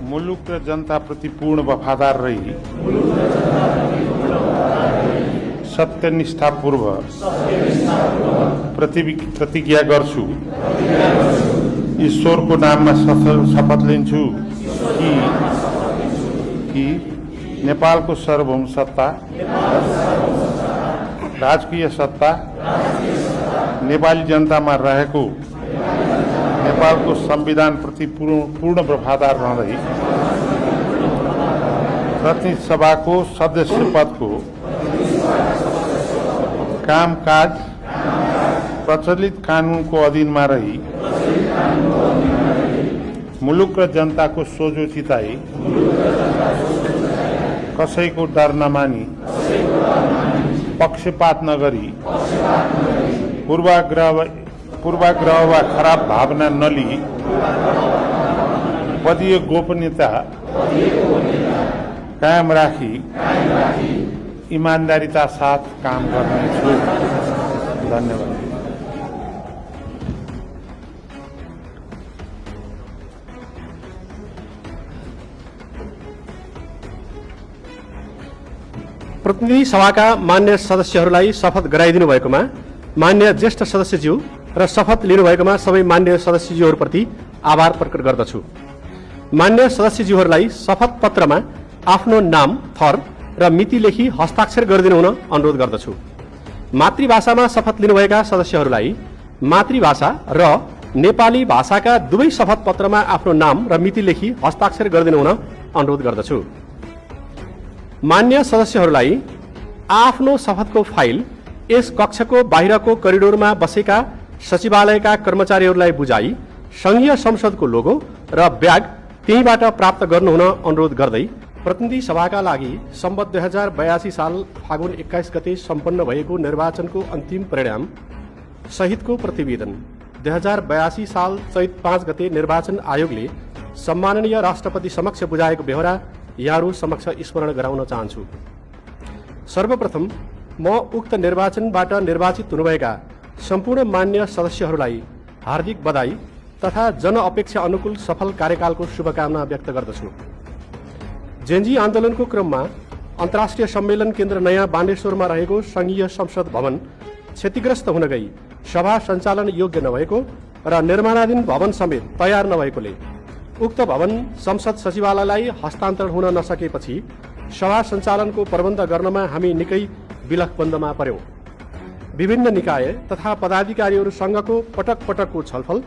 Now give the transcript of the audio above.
मुलुक र जनताप्रति पूर्ण वफादार रही सत्यनिष्ठापूर्वक प्रतिज्ञा गर्छु। ईश्वरको नाममा शपथ लिन्छु कि नेपालको सार्वभौम सत्ता, राजकीय सत्ता नेपाली जनतामा रहेको नेपालको संविधानप्रति पूर्ण वफादार रहँदै प्रतिनिधि सभाको सदस्य पदको कामकाज प्रचलित कानूनको अधीनमा रही मुलुक र जनताको सोझो चिताई कसैको डर नमानी पक्षपात नगरी पूर्वाग्रह वा खराब भावना नलिई पदीय गोपनीयता कायम राखी ईमानदारीता साथ काम गर्नेछु। धन्यवाद। प्रतिनिधि सभाका मान्य सदस्यहरूलाई शपथ गराइदिनु भएकोमा मान्य ज्येष्ठ सदस्यज्यू र शपथ लिनुभएकोमा सबै मान्य सदस्यज्यूहरूप्रति आभार प्रकट गर्दछु। मान्य सदस्यज्यूहरूलाई शपथ पत्रमा आफ्नो नाम, थर र मिति लेखी हस्ताक्षर गरिदिनु हुन अनुरोध गर्दछु। मातृभाषामा शपथ लिनुभएका सदस्यहरूलाई मातृभाषा र नेपाली भाषाका दुवै शपथ पत्रमा आफ्नो नाम र मिति लेखी हस्ताक्षर गरिदिनु हुन अनुरोध गर्दछु। मान्य सदस्यहरूलाई आफ्नो शपथको फाइल यस कक्षको बाहिरको करिडोरमा बसेका सचिवालयका कर्मचारीहरूलाई बुझाई संघीय संसदको लोगो र ब्याग त्यहीबाट प्राप्त गर्नुहुन अनुरोध गर्दै प्रतिनिधि सभाका लागि सम्वत 2082 साल फागुन 21 गते सम्पन्न भएको निर्वाचनको अन्तिम परिणाम सहितको प्रतिवेदन 2082 साल चैत 5 गते निर्वाचन आयोगले सम्माननीय राष्ट्रपति समक्ष बुझाएको बेहोरा यहाँहरू समक्ष स्मरण गराउन चाहन्छु। सर्वप्रथम म उक्त निर्वाचनबाट निर्वाचित हुनुभएका सम्पूर्ण मान्य सदस्यहरूलाई हार्दिक बधाई तथा जनअपेक्षा अनुकूल सफल कार्यकालको शुभकामना व्यक्त गर्दछु। जेन्जी आन्दोलनको क्रममा अन्तर्राष्ट्रिय सम्मेलन केन्द्र नयाँ बानेश्वरमा रहेको संघीय संसद भवन क्षतिग्रस्त हुन गई सभा सञ्चालन योग्य नभएको र निर्माणाधीन भवन समेत तयार नभएकोले उक्त भवन संसद सचिवालयलाई हस्तान्तरण हुन नसकेपछि सभा सञ्चालनको प्रबन्ध गर्नमा हामी निकै विलखबन्दमा पर्यौं। विभिन्न निकाय तथा पदाधिकारीहरूसँगको पटक पटकको छलफल